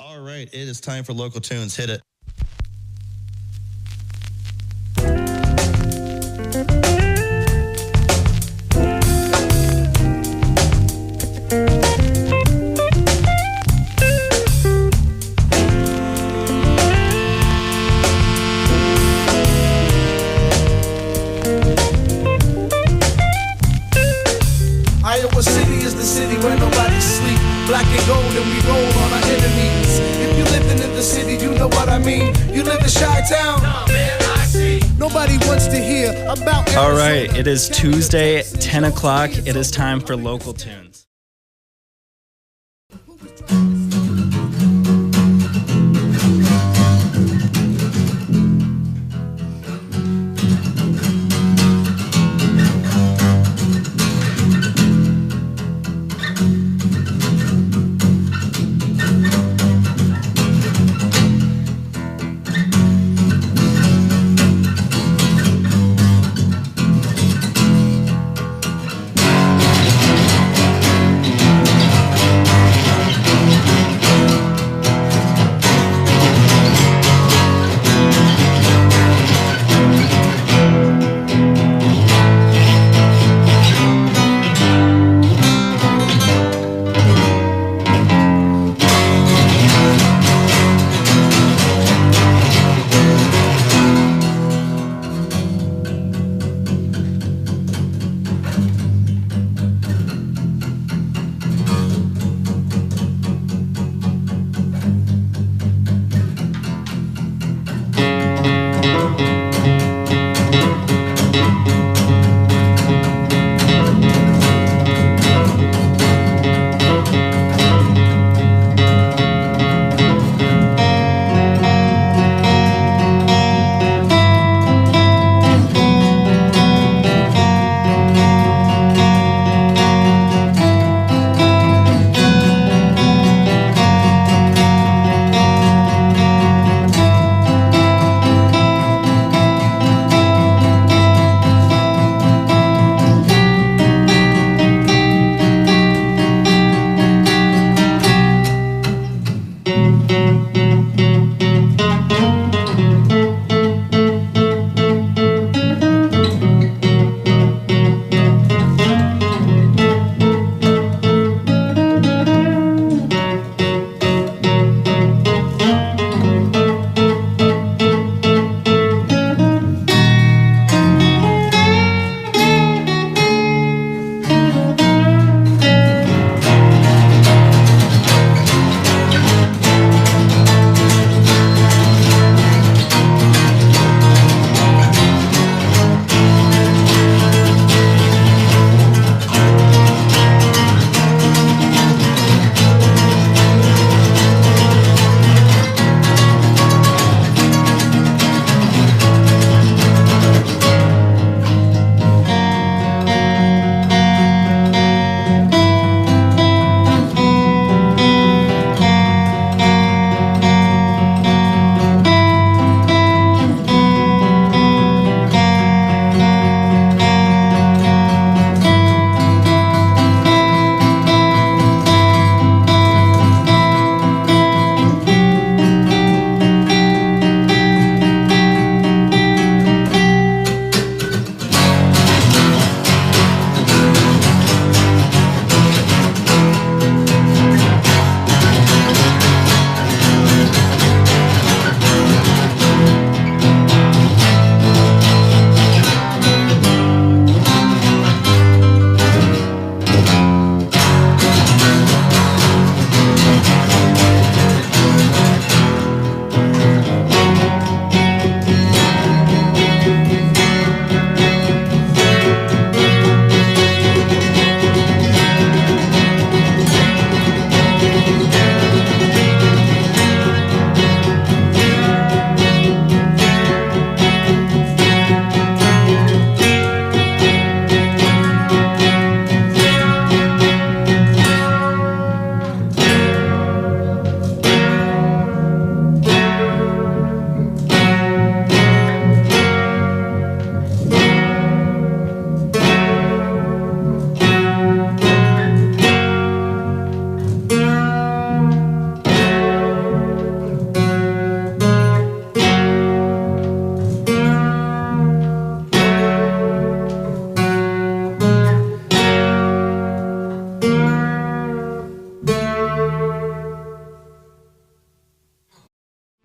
All right, it is time for Local Tunes. Hit it. Iowa City is the city where nobody sleep. Black and gold and we roll on our enemies. If you living in the city, you know what I mean. You live in Chi-Town. Nah, man, I see. Nobody wants to hear about Arizona. All right, it is Tuesday, 10 o'clock. It is time for Local Tunes.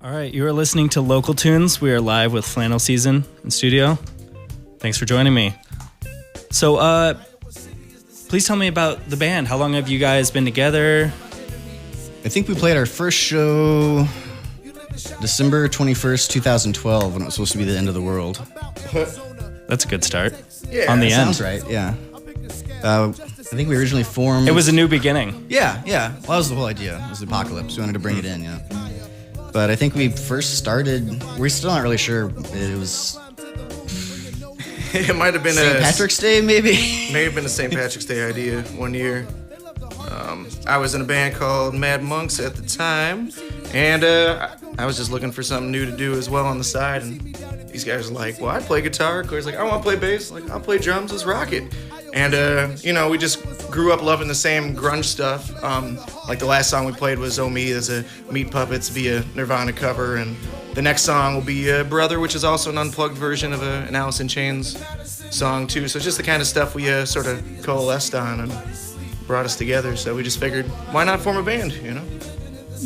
All right, you are listening to Local Tunes. We are live with Flannel Season in studio. Thanks for joining me. So, please tell me about the band. How long have you guys been together? I think we played our first show December 21st, 2012, when it was supposed to be the end of the world. That's a good start. Yeah, on the end. Sounds right, yeah. I think we originally formed... It was a new beginning. Yeah. Well, that was the whole idea. It was the apocalypse. We wanted to bring it in, yeah. But I think we first started... We're still not really sure. It was... It might have been St. Patrick's Day, maybe? May have been a St. Patrick's Day idea one year. I was in a band called Mad Monks at the time, and I was just looking for something new to do as well on the side, and these guys were like, well, I play guitar. Corey's like, I want to play bass. Like, I'll play drums. Let's rock it. And, we just grew up loving the same grunge stuff. Like the last song we played was Oh Me as a Meat Puppets via Nirvana cover, and the next song will be Brother, which is also an unplugged version of an Alice in Chains song, too. So it's just the kind of stuff we sort of coalesced on and brought us together. So we just figured, why not form a band,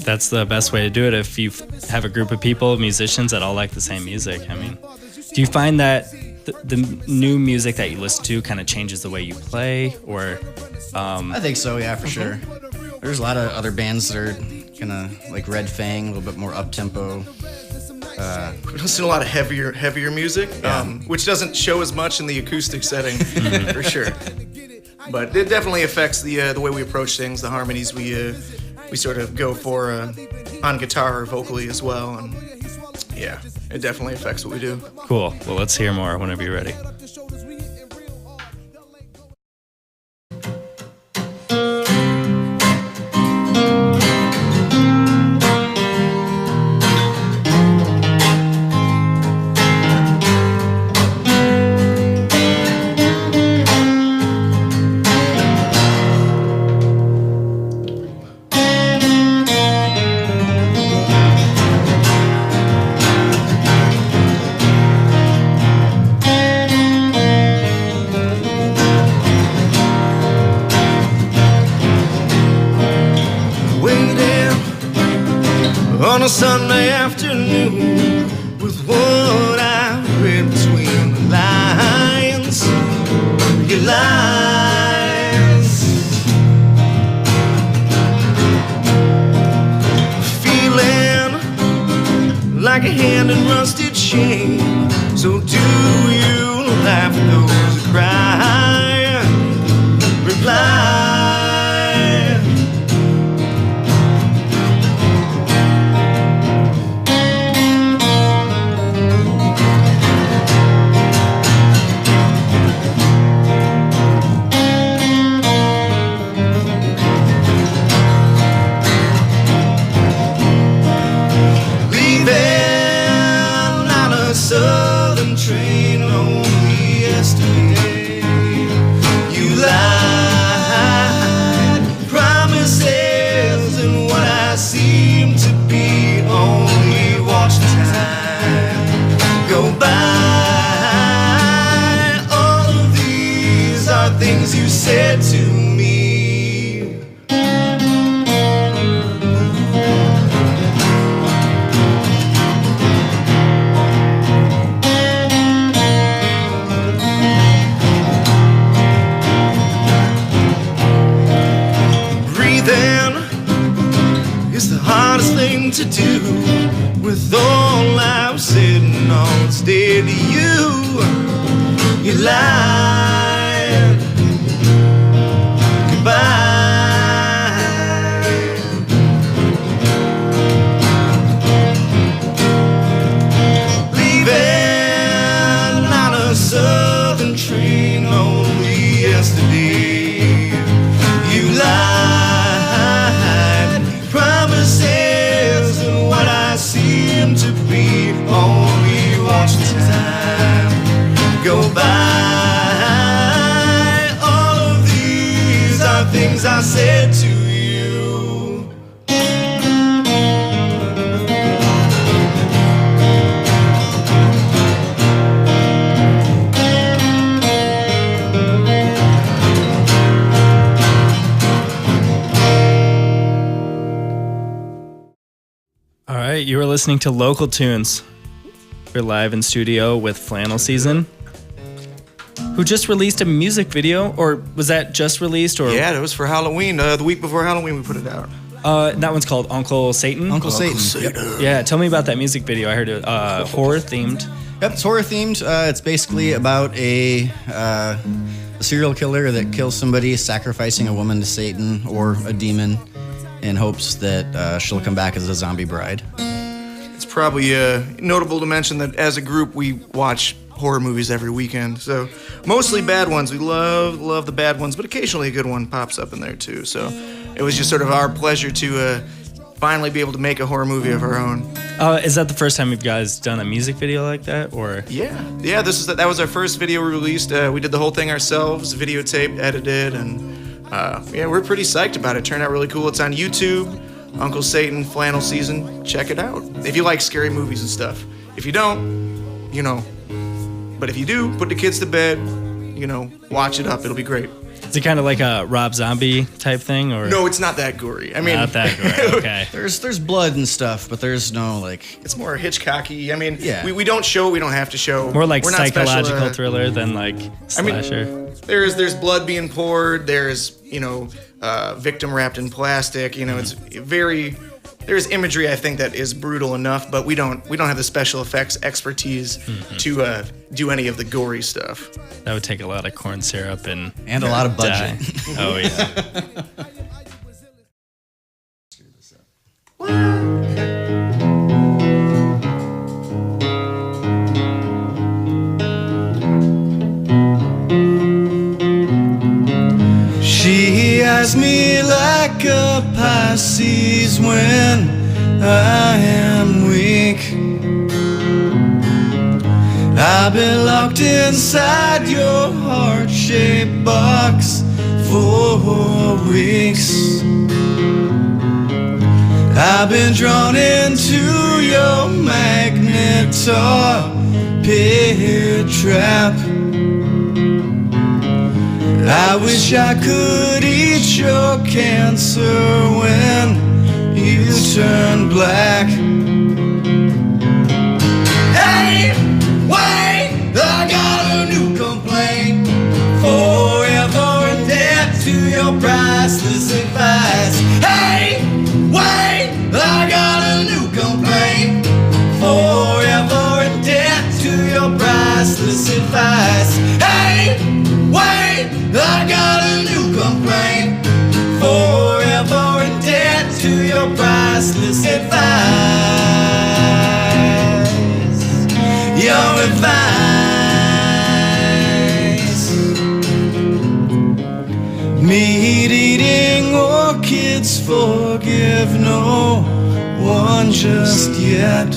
That's the best way to do it if you have a group of people, musicians that all like the same music. I mean, do you find that the new music that you listen to kind of changes the way you play, or? I think so, yeah, for sure. There's a lot of other bands that are kind of like Red Fang, a little bit more up-tempo. We listen to a lot of heavier music, which doesn't show as much in the acoustic setting, for sure. But it definitely affects the way we approach things, the harmonies we sort of go for on guitar or vocally as well, and yeah, it definitely affects what we do. Cool. Well, let's hear more whenever you're ready. On a Sunday afternoon, with what I read between the lines, your lines, feeling like a hand in rusted chain. So do you laugh at those who cry? Reply. Southern train only yesterday. You lied, promises, and what I seem to be. Only watch time go by. All of these are things you said to me. Hardest thing to do with all I've said and all that's dear to you. You lied goodbye. Leaving on a southern train only yesterday. You lied, promises, and what I seem to be. Only watch time go by. right, you were listening to Local Tunes. We're live in studio with Flannel Season, who just released a music video, or was that just released? Or Yeah, it was for Halloween. The week before Halloween, we put it out. that one's called Uncle Satan. Uncle Satan. Satan. Yeah, tell me about that music video. I heard it horror themed. Yep, it's horror themed. It's basically about a serial killer that kills somebody, sacrificing a woman to Satan or a demon in hopes that she'll come back as a zombie bride. It's probably notable to mention that as a group, we watch horror movies every weekend. So mostly bad ones. We love the bad ones, but occasionally a good one pops up in there too. So it was just sort of our pleasure to finally be able to make a horror movie of our own. Is that the first time you guys done a music video like that, or? Yeah. That was our first video we released. We did the whole thing ourselves, videotaped, edited, and we're pretty psyched about it. It turned out really cool. It's on YouTube, Uncle Satan, Flannel Season. Check it out if you like scary movies and stuff. If you don't, but if you do, put the kids to bed, watch it up. It'll be great. Is it kind of like a Rob Zombie type thing, or? No, it's not that gory. I mean, Not that gory. Okay. There's blood and stuff, but there's no it's more Hitchcocky. I mean, Yeah. we don't show what we don't have to show. More like We're not psychological special, thriller than like slasher. There's blood being poured. There's victim wrapped in plastic. It's very. There's imagery I think that is brutal enough, but we don't have the special effects expertise to do any of the gory stuff. That would take a lot of corn syrup and a lot of budget. dye. Oh yeah. She eyes me like a Pisces when I am weak. I've been locked inside your heart-shaped box for weeks. I've been drawn into your magnet torpid trap. I wish I could eat your cancer when you turn black. Hey, wait, I got a new complaint. Forever in debt to your priceless advice. Hey, wait, I got a new complaint. Forever in debt to your priceless advice. Hey, wait, I got a new complaint. Forever in debt to your priceless advice. Your advice. Meat-eating orchids forgive no one just yet.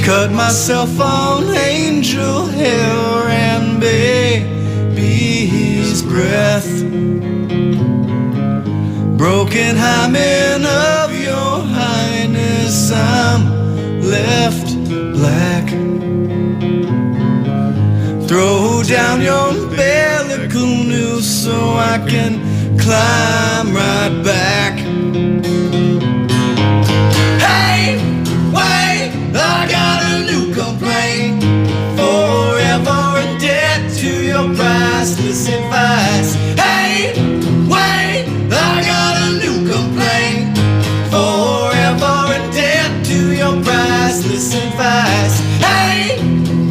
Cut myself on angel hair and baby's breath. Broken hymen of your highness, I'm left black. Throw down your umbilical noose so I can climb right back. Hey, wait, I got a new complaint. Forever in debt to your priceless advice. Hey, wait, I got a new complaint. Forever in debt to your priceless advice. Hey,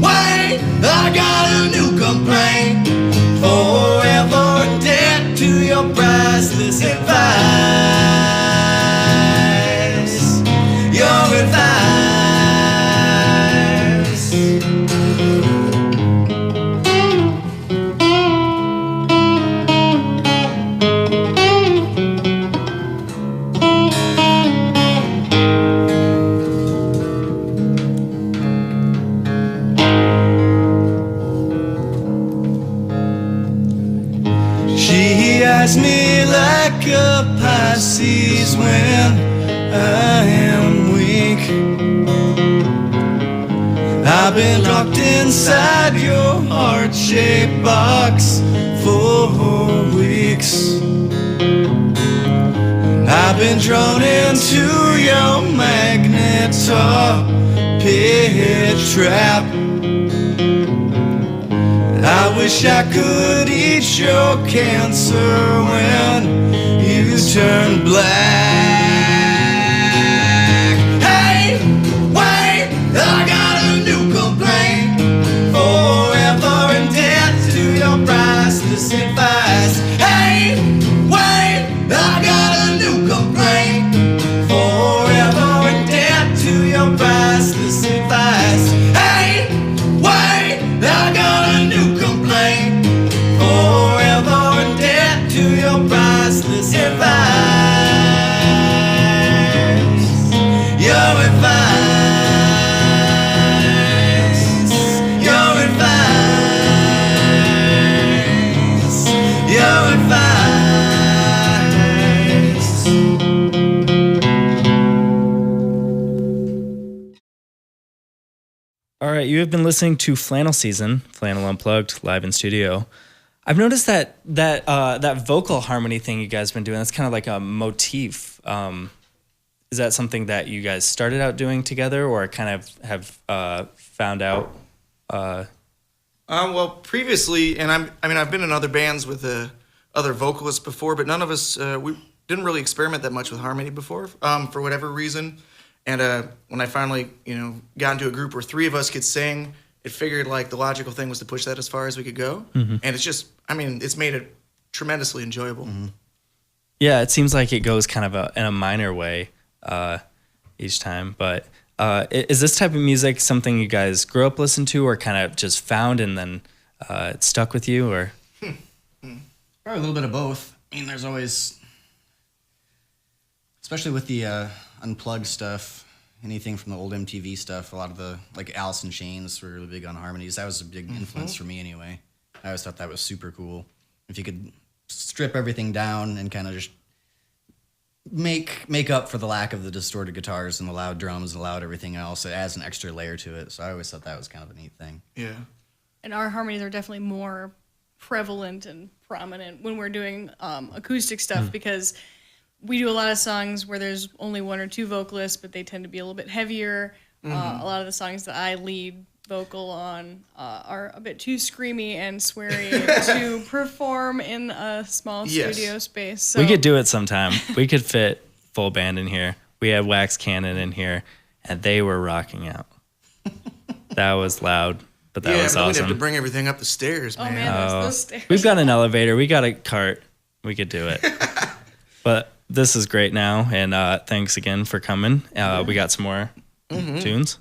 wait, I got a new complaint. Forever in debt to your priceless advice. Your advice. She eyes me like a Pisces when I am weak. I've been locked inside your heart-shaped box for weeks. I've I've been drawn into your magnetar pit trap. I wish I could eat your cancer when you turn black. Hey, wait, I got a new complaint. Forever in debt to your priceless advice. Hey, wait, I got a new complaint. Forever in debt to your priceless advice. Hey, wait, I got a new complaint. Forever in debt to your priceless advice. Your advice. Your advice. Your advice. All right, you have been listening to Flannel Season, Flannel Unplugged, live in studio. I've noticed that vocal harmony thing you guys have been doing, that's kind of like a motif. Is that something that you guys started out doing together or kind of have found out? Well, previously, and I've been in other bands with other vocalists before, but none of us, we didn't really experiment that much with harmony before, for whatever reason. And when I finally, got into a group where three of us could sing, it figured like the logical thing was to push that as far as we could go. Mm-hmm. And it's just, it's made it tremendously enjoyable. Mm-hmm. Yeah, it seems like it goes kind of in a minor way each time. But is this type of music something you guys grew up listening to or kind of just found and then it stuck with you? Or Probably a little bit of both. There's always, especially with the unplugged stuff, anything from the old MTV stuff, a lot of the, like Alice in Chains were really big on harmonies. That was a big influence for me anyway. I always thought that was super cool. If you could strip everything down and kind of just make up for the lack of the distorted guitars and the loud drums and the loud everything else, it adds an extra layer to it. So I always thought that was kind of a neat thing. Yeah. And our harmonies are definitely more prevalent and prominent when we're doing acoustic stuff because we do a lot of songs where there's only one or two vocalists, but they tend to be a little bit heavier. A lot of the songs that I lead vocal on are a bit too screamy and sweary to perform in a small studio space. So. We could do it sometime. We could fit full band in here. We had Wax Cannon in here, and they were rocking out. That was loud, but that was awesome. We'd have to bring everything up the stairs, man. Oh, man, there's those stairs. We've got an elevator. We got a cart. We could do it. But this is great now, and thanks again for coming. We got some more tunes.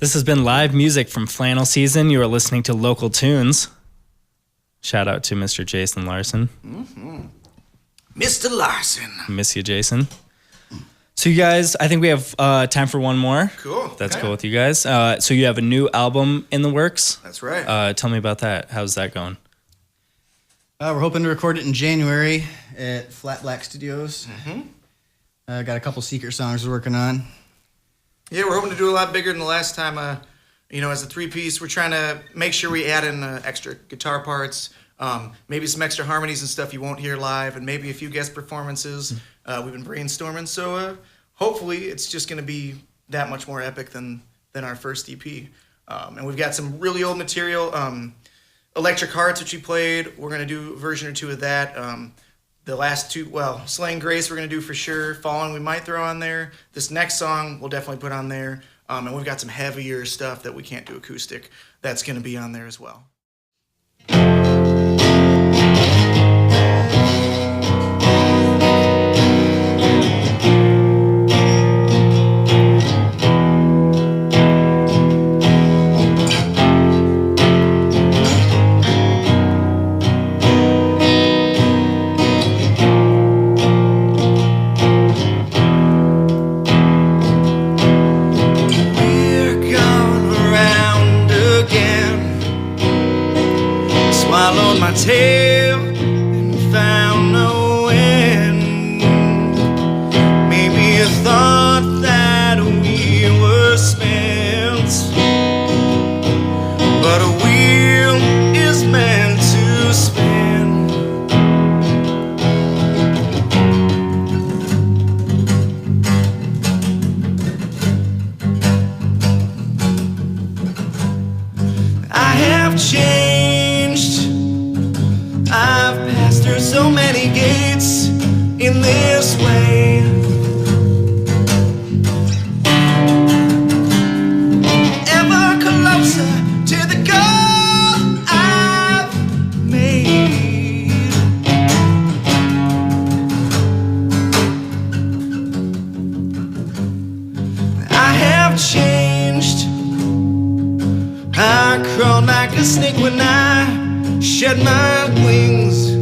This has been live music from Flannel Season. You are listening to Local Tunes. Shout out to Mr. Jason Larson. Mr. Larson. Miss you, Jason. So you guys, I think we have time for one more. Cool. That's Okay. cool with you guys. So you have a new album in the works. That's right. Tell me about that. How's that going? We're hoping to record it in January at Flat Black Studios. Got a couple secret songs we're working on. Yeah, we're hoping to do a lot bigger than the last time. As a three-piece, we're trying to make sure we add in extra guitar parts, maybe some extra harmonies and stuff you won't hear live, and maybe a few guest performances. We've been brainstorming, so hopefully it's just going to be that much more epic than our first EP. And we've got some really old material. Electric Hearts, which we played, we're going to do a version or two of that. The last two, Slaying Grace we're going to do for sure. Fallen we might throw on there. This next song we'll definitely put on there. And we've got some heavier stuff that we can't do acoustic that's going to be on there as well. Tail and found no end. Maybe I thought that we were spent, but a wheel is meant to spin. I have changed. I've passed through so many gates in this way. Ever closer to the goal I've made. I have changed. I crawl like a snake when I shed my wings.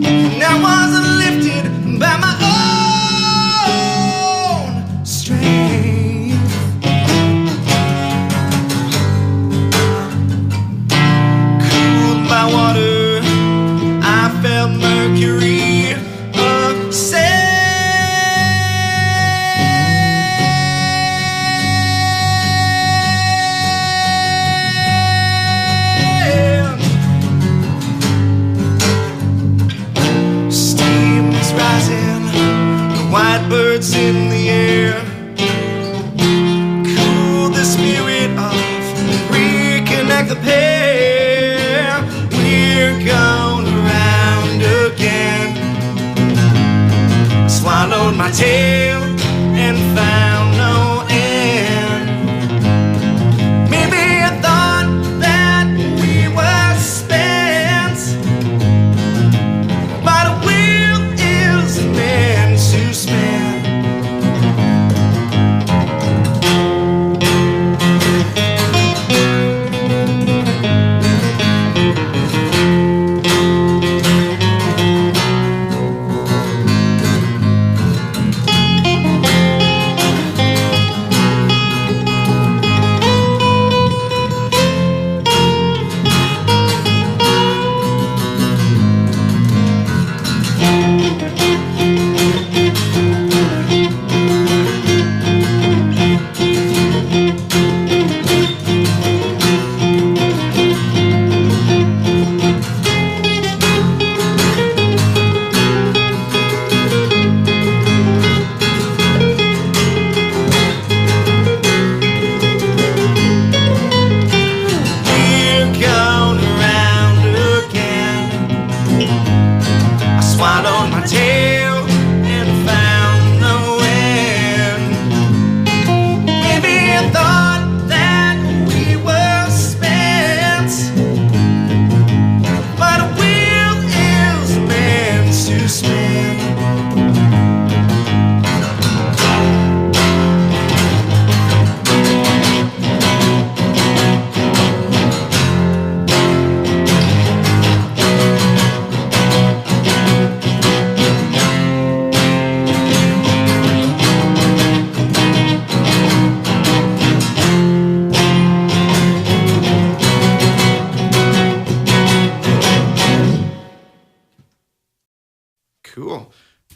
And I wasn't lifted by my own strength. Cooled by water, I felt mercury ascend.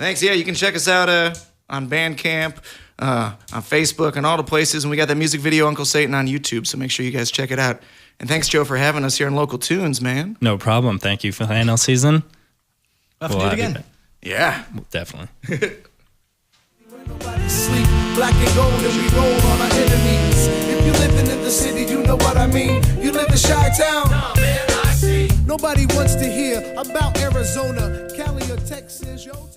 Thanks. Yeah, you can check us out on Bandcamp, on Facebook, and all the places. And we got that music video, Uncle Satan, on YouTube, so make sure you guys check it out. And thanks, Joe, for having us here on Local Tunes, man. No problem. Thank you for Flannel season. We'll have to do it again. Yeah. Definitely. Nobody sleep, black and gold, and we roll on our enemies. If you living in the city, you know what I mean. You live in Chi-Town. Nah, man, I see. Nobody wants to hear about Arizona, Cali, or Texas. Yo,